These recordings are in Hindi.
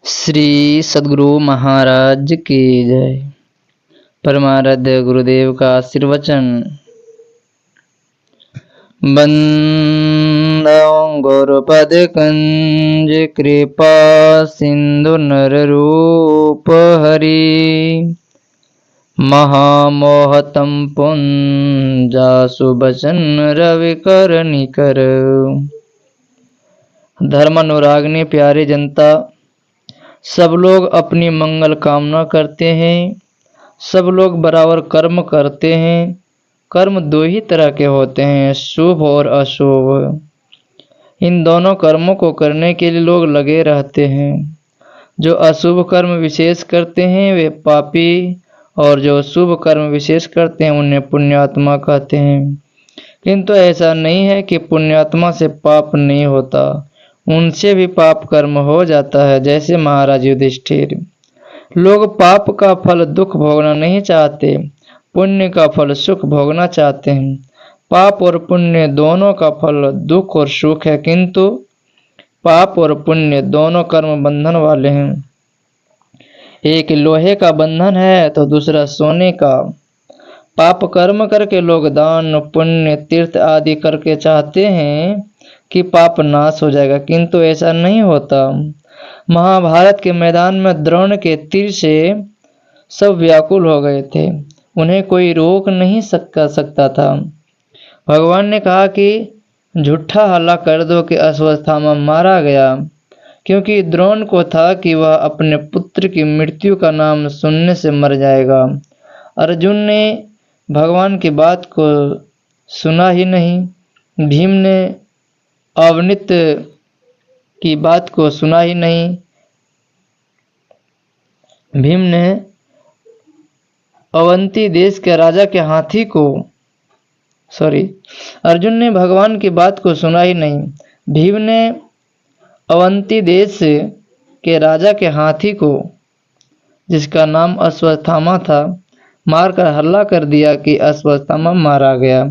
श्री सद्गुरु महाराज की जय। परमाराध्य गुरुदेव का आशीर्वचन। बंदो गुरुपद कंज कृपा सिंधु नर रूप हरि महामोहतम पुंजासु बचन रवि कर निकर। धर्म अनुरागनी प्यारी जनता, सब लोग अपनी मंगल कामना करते हैं। सब लोग बराबर कर्म करते हैं। कर्म दो ही तरह के होते हैं, शुभ और अशुभ। इन दोनों कर्मों को करने के लिए लोग लगे रहते हैं। जो अशुभ कर्म विशेष करते हैं वे पापी, और जो शुभ कर्म विशेष करते हैं उन्हें पुण्यात्मा कहते हैं। किंतु ऐसा नहीं है कि पुण्यात्मा से पाप नहीं होता, उनसे भी पाप कर्म हो जाता है। जैसे महाराज युधिष्ठिर। लोग पाप का फल दुख भोगना नहीं चाहते, पुण्य का फल सुख भोगना चाहते हैं। पाप और पुण्य दोनों का फल दुख और सुख है, किंतु पाप और पुण्य दोनों कर्म बंधन वाले हैं। एक लोहे का बंधन है तो दूसरा सोने का। पाप कर्म करके लोग दान पुण्य तीर्थ आदि करके चाहते हैं कि पाप नाश हो जाएगा, किंतु ऐसा नहीं होता। महाभारत के मैदान में द्रोण के तीर से सब व्याकुल हो गए थे, उन्हें कोई रोक नहीं सकता था। भगवान ने कहा कि झूठा हल्ला कर दो कि अश्वत्थामा मारा गया, क्योंकि द्रोण को था कि वह अपने पुत्र की मृत्यु का नाम सुनने से मर जाएगा। अर्जुन ने भगवान की बात को सुना ही नहीं। भीम ने अवनीत की बात को सुना ही नहीं। भीम ने अवंती देश के राजा के हाथी को अर्जुन ने भगवान की बात को सुना ही नहीं। भीम ने अवंती देश के राजा के हाथी को, जिसका नाम अश्वत्थामा था, मारकर हल्ला कर दिया कि अश्वत्थामा मारा गया।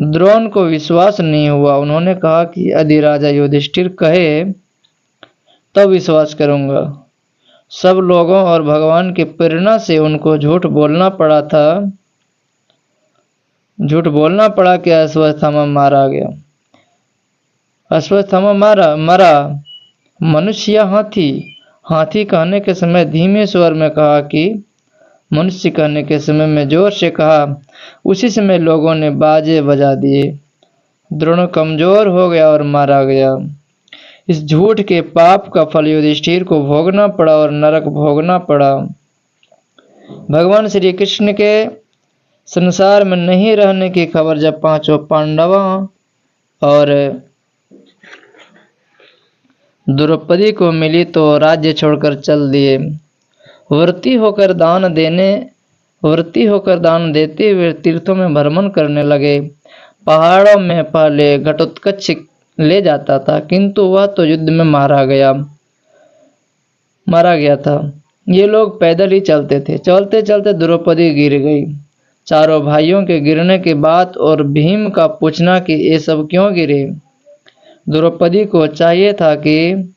द्रोण को विश्वास नहीं हुआ। उन्होंने कहा कि यदि राजा युधिष्ठिर कहे तब विश्वास करूंगा। सब लोगों और भगवान की प्रेरणा से उनको झूठ बोलना पड़ा कि अश्वत्थामा मारा गया। अश्वत्थामा मरा। मनुष्य या हाथी कहने के समय धीमे स्वर में कहा कि मनुष्य कहने के समय में जोर से कहा। उसी समय लोगों ने बाजे बजा दिए। द्रोण कमजोर हो गया और मारा गया। इस झूठ के पाप का फल युधिष्ठिर को भोगना पड़ा और नरक भोगना पड़ा। भगवान श्री कृष्ण के संसार में नहीं रहने की खबर जब पांचों पांडवों और द्रौपदी को मिली तो राज्य छोड़कर चल दिए। व्रती होकर दान देते हुए तीर्थों में भ्रमण करने लगे। पहाड़ों में पहले घटोत्कच ले जाता था, किंतु वह तो युद्ध में मारा गया था। ये लोग पैदल ही चलते थे। चलते चलते द्रौपदी गिर गई। चारों भाइयों के गिरने के बाद और भीम का पूछना कि ये सब क्यों गिरे। द्रौपदी को चाहिए था कि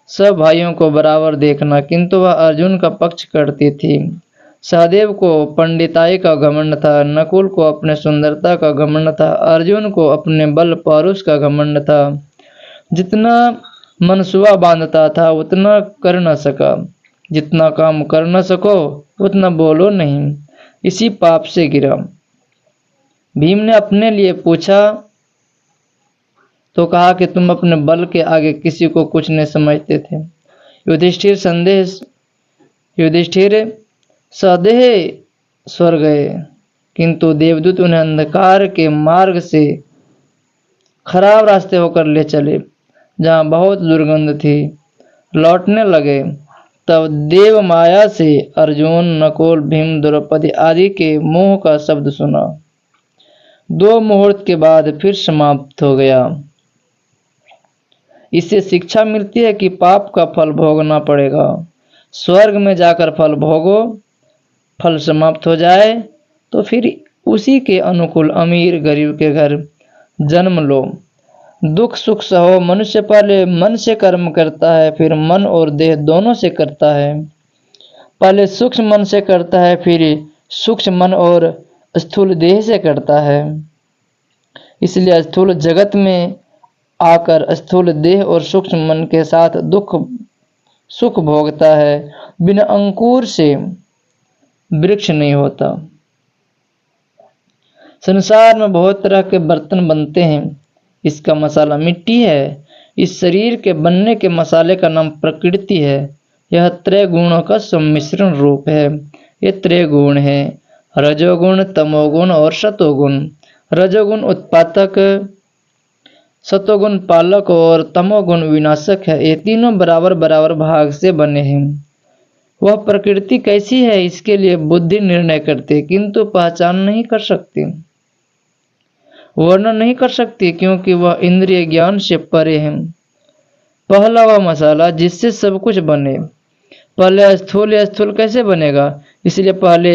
सब भाइयों को बराबर देखना, किंतु वह अर्जुन का पक्ष करती थी। सहदेव को पंडिताई का घमंड था, नकुल को अपने सुंदरता का घमंड था, अर्जुन को अपने बल पौरुष का घमंड था। जितना मनसुआ बांधता था उतना कर न सका, जितना काम कर न सको उतना बोलो नहीं। इसी पाप से गिरा। भीम ने अपने लिए पूछा तो कहा कि तुम अपने बल के आगे किसी को कुछ नहीं समझते थे। युधिष्ठिर सदेह स्वर गए, किंतु देवदूत उन्हें अंधकार के मार्ग से खराब रास्ते होकर ले चले, जहां बहुत दुर्गंध थी। लौटने लगे तब देव माया से अर्जुन नकुल भीम द्रौपदी आदि के मुंह का शब्द सुना। 2 मुहूर्त के बाद फिर समाप्त हो गया। इससे शिक्षा मिलती है कि पाप का फल भोगना पड़ेगा। स्वर्ग में जाकर फल भोगो, फल समाप्त हो जाए तो फिर उसी के अनुकूल अमीर गरीब के घर जन्म लो। दुख सुख सहो। मनुष्य पहले मन से कर्म करता है, फिर मन और देह दोनों से करता है। पहले सूक्ष्म मन से करता है, फिर सूक्ष्म मन और स्थूल देह से करता है। इसलिए स्थूल जगत में आकर स्थूल देह और सूक्ष्म मन के साथ दुख सुख भोगता है। बिना अंकुर से वृक्ष नहीं होता। संसार में बहुत तरह के बर्तन बनते हैं। इसका मसाला मिट्टी है। इस शरीर के बनने के मसाले का नाम प्रकृति है। यह त्रय गुणों का सम्मिश्रण रूप है। ये त्रय गुण है, रजोगुण, तमोगुण और सतोगुण। रजोगुण उत्पादक, सतोगुण पालक और तमोगुण विनाशक है। ये तीनों बराबर बराबर भाग से बने हैं। वह प्रकृति कैसी है इसके लिए बुद्धि निर्णय करती, किंतु पहचान नहीं कर सकती, वर्णन नहीं कर सकती, क्योंकि वह इंद्रिय ज्ञान से परे है। पहला वह मसाला जिससे सब कुछ बने। पहले स्थूल या स्थूल कैसे बनेगा? इसलिए पहले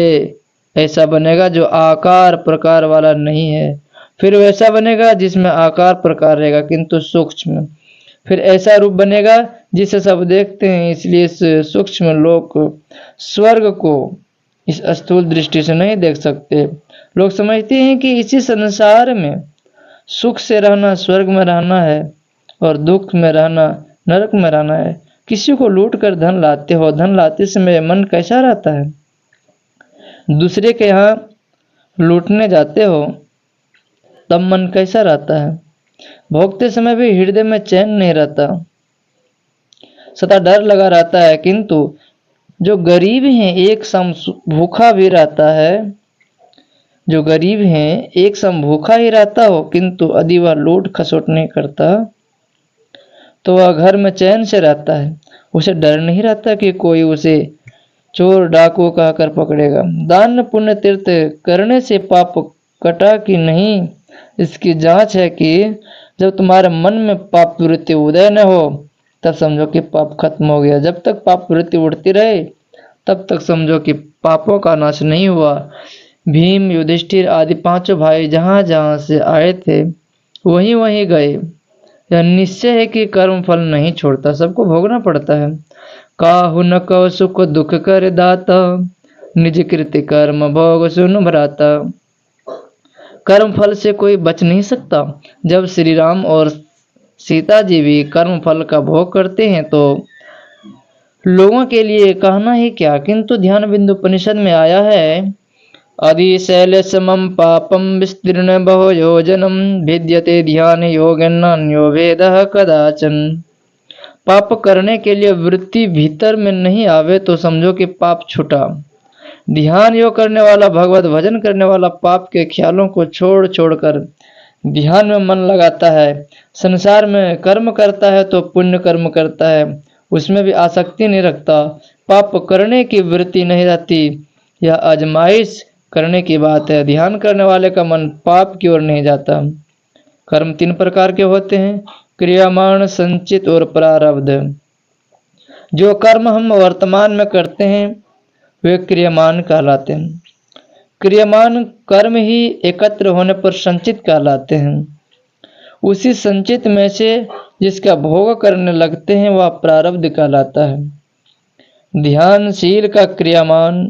ऐसा बनेगा जो आकार प्रकार वाला नहीं है, फिर वैसा बनेगा जिसमें आकार प्रकार रहेगा किंतु सूक्ष्म, फिर ऐसा रूप बनेगा जिसे सब देखते हैं। इसलिए इस सूक्ष्म लोक स्वर्ग को इस स्थूल दृष्टि से नहीं देख सकते। लोग समझते हैं कि इसी संसार में सुख से रहना स्वर्ग में रहना है और दुख में रहना नरक में रहना है। किसी को लूट कर धन लाते हो, धन लाते समय मन कैसा रहता है? दूसरे के यहाँ लूटने जाते हो तब मन कैसा रहता है? भोगते समय भी हृदय में चैन नहीं रहता, सदा डर लगा रहता है। किंतु जो गरीब हैं एक सम भूखा भी रहता है। जो गरीब हैं एक सम भूखा ही रहता हो, किंतु यदि वह लूट खसोट नहीं करता तो वह घर में चैन से रहता है। उसे डर नहीं रहता कि कोई उसे चोर डाकू कहकर पकड़ेगा। दान पुण्य तीर्थ करने से पाप कटा कि नहीं, इसकी जांच है कि जब तुम्हारे मन में पाप वृत्ति उदय न हो तब समझो कि पाप खत्म हो गया। जब तक पाप वृत्ति उठती रहे तब तक समझो कि पापों का नाश नहीं हुआ। भीम, युधिष्ठिर आदि पांचों भाई जहां जहां से आए थे वहीं वहीं गए। यह निश्चय है कि कर्म फल नहीं छोड़ता, सबको भोगना पड़ता है। काहु न कहो सुख दुख कर दाता, निज कृति कर्म भोग सुन भ्राता। कर्म फल से कोई बच नहीं सकता। जब श्री राम और सीता जी भी कर्म फल का भोग करते हैं तो लोगों के लिए कहना ही क्या। किंतु ध्यान बिंदु उपनिषद में आया है, आदि शैल समम पापम विस्तीर्ण बहु योजनम भिद्यते ध्यान योगन्यो भेदः कदाचन। पाप करने के लिए वृत्ति भीतर में नहीं आवे तो समझो कि पाप छूटा। ध्यान योग करने वाला, भगवत भजन करने वाला पाप के ख्यालों को छोड़ छोड़कर ध्यान में मन लगाता है। संसार में कर्म करता है तो पुण्य कर्म करता है, उसमें भी आसक्ति नहीं रखता। पाप करने की वृत्ति नहीं रहती, यह आजमाइश करने की बात है। ध्यान करने वाले का मन पाप की ओर नहीं जाता। कर्म तीन प्रकार के होते हैं, क्रियामान, संचित और प्रारब्ध। जो कर्म हम वर्तमान में करते हैं वे क्रियमान कहलाते हैं। क्रियमान कर्म ही एकत्र होने पर संचित कहलाते हैं। उसी संचित में से जिसका भोग करने लगते हैं वह प्रारब्ध कहलाता है। ध्यानशील का क्रियमान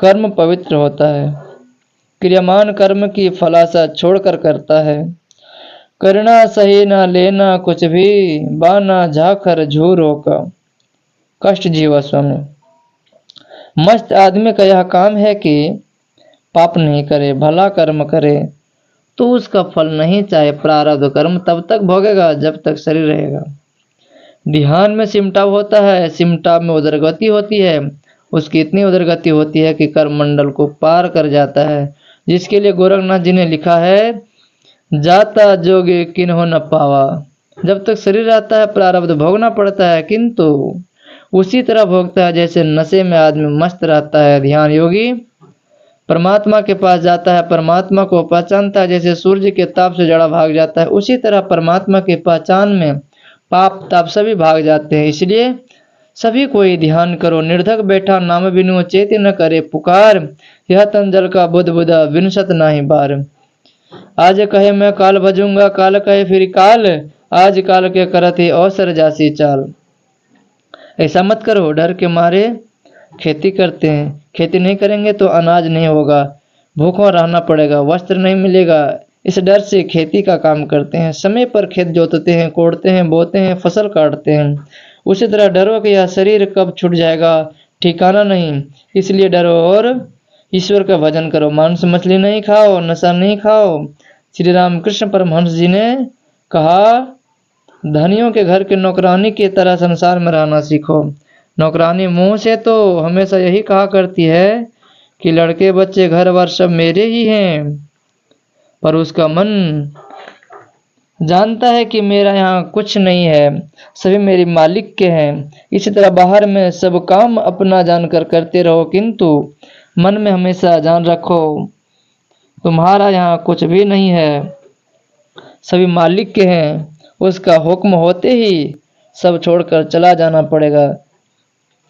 कर्म पवित्र होता है। क्रियमान कर्म की फलाशा छोड़कर करता है। करना सही ना लेना कुछ भी, बाना झाकर झूरों का। कष्ट जीवाश्वमी। मस्त आदमी का यह काम है कि पाप नहीं करे, भला कर्म करे, तो उसका फल नहीं चाहे। प्रारब्ध कर्म तब तक भोगेगा जब तक शरीर रहेगा। ध्यान में सिमटाव होता है, सिमटाव में उदरगति होती है। उसकी इतनी उदरगति होती है कि कर्म मंडल को पार कर जाता है, जिसके लिए गोरखनाथ जी ने लिखा है, जाता जोगे किन्हों न पावा। जब तक शरीर आता है प्रारब्ध भोगना पड़ता है, किंतु उसी तरह भोगता है जैसे नशे में आदमी मस्त रहता है। ध्यान योगी परमात्मा के पास जाता है, परमात्मा को पहचानता है। जैसे सूर्य के ताप से जड़ा भाग जाता है, उसी तरह परमात्मा की पहचान में पाप ताप सभी भाग जाते हैं। इसलिए सभी कोई ध्यान करो। निर्धक बैठा नाम बिनु चेत न करे पुकार, यह तन जल का बुध बुधा विनसत नाही बार। आज कहे मैं काल भजूंगा, काल कहे फिर काल, आज काल के करत ही अवसर जासी चाल। ऐसा मत करो, डर के मारे खेती करते हैं, खेती नहीं करेंगे तो अनाज नहीं होगा, भूखों रहना पड़ेगा, वस्त्र नहीं मिलेगा, इस डर से खेती का काम करते हैं। समय पर खेत जोतते हैं, कोड़ते हैं, बोते हैं, फसल काटते हैं। उसी तरह डरो कि यह शरीर कब छूट जाएगा ठिकाना नहीं, इसलिए डरो और ईश्वर का भजन करो। मांस मछली नहीं खाओ, नशा नहीं खाओ। श्री रामकृष्ण परमहंस जी ने कहा, धनियों के घर के नौकरानी की तरह संसार में रहना सीखो। नौकरानी मुंह से तो हमेशा यही कहा करती है कि लड़के बच्चे घर बार सब मेरे ही हैं, पर उसका मन जानता है कि मेरा यहाँ कुछ नहीं है, सभी मेरे मालिक के हैं। इसी तरह बाहर में सब काम अपना जानकर करते रहो, किंतु मन में हमेशा जान रखो तुम्हारा यहाँ कुछ भी नहीं है, सभी मालिक के हैं। उसका हुक्म होते ही सब छोड़कर चला जाना पड़ेगा।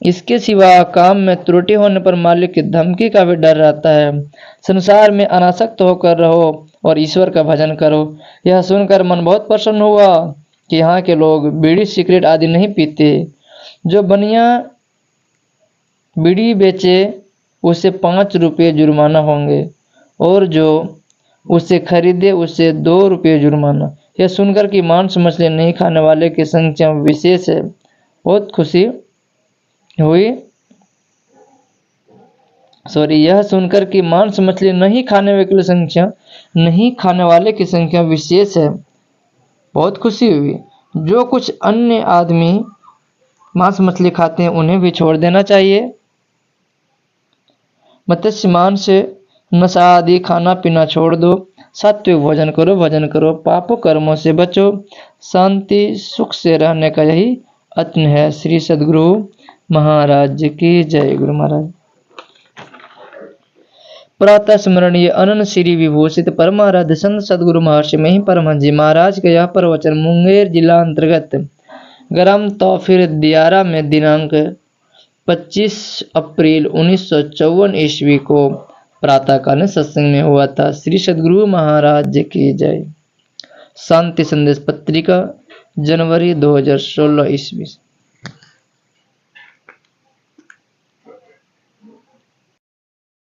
इसके सिवा काम में त्रुटि होने पर मालिक की धमकी का भी डर रहता है। संसार में अनासक्त होकर रहो और ईश्वर का भजन करो। यह सुनकर मन बहुत प्रसन्न हुआ कि यहाँ के लोग बीड़ी सिगरेट आदि नहीं पीते। जो बनिया बीड़ी बेचे उसे 5 रुपये जुर्माना होंगे और जो उसे खरीदे उसे 2 रुपये जुर्माना। यह सुनकर कि मांस मछली नहीं खाने वाले की संख्या विशेष है, बहुत खुशी हुई। यह सुनकर कि मांस मछली नहीं खाने वाले की संख्या विशेष है, बहुत खुशी हुई। जो कुछ अन्य आदमी मांस मछली खाते हैं उन्हें भी छोड़ देना चाहिए। मत्स्य मांस नशा आदि खाना पीना छोड़ दो, सात्विक भोजन करो, पापों कर्मों से बचो, शांति सुख से रहने का यही यत्न है। श्री सद्गुरु महाराज की जय। गुरु महाराज। प्रातः स्मरणीय अनंत श्री विभूषित परमाराध्य संत सद्गुरु महर्षि मही परमहंस जी महाराज का यह प्रवचन मुंगेर जिला अंतर्गत ग्राम तौफीर दियारा में दिनांक 25 अप्रैल 1954 ईस्वी को प्रातःकालीन सत्संग में हुआ था। श्री सद्गुरु महाराज की जय। शांति संदेश पत्रिका, जनवरी 2016 ईस्वी।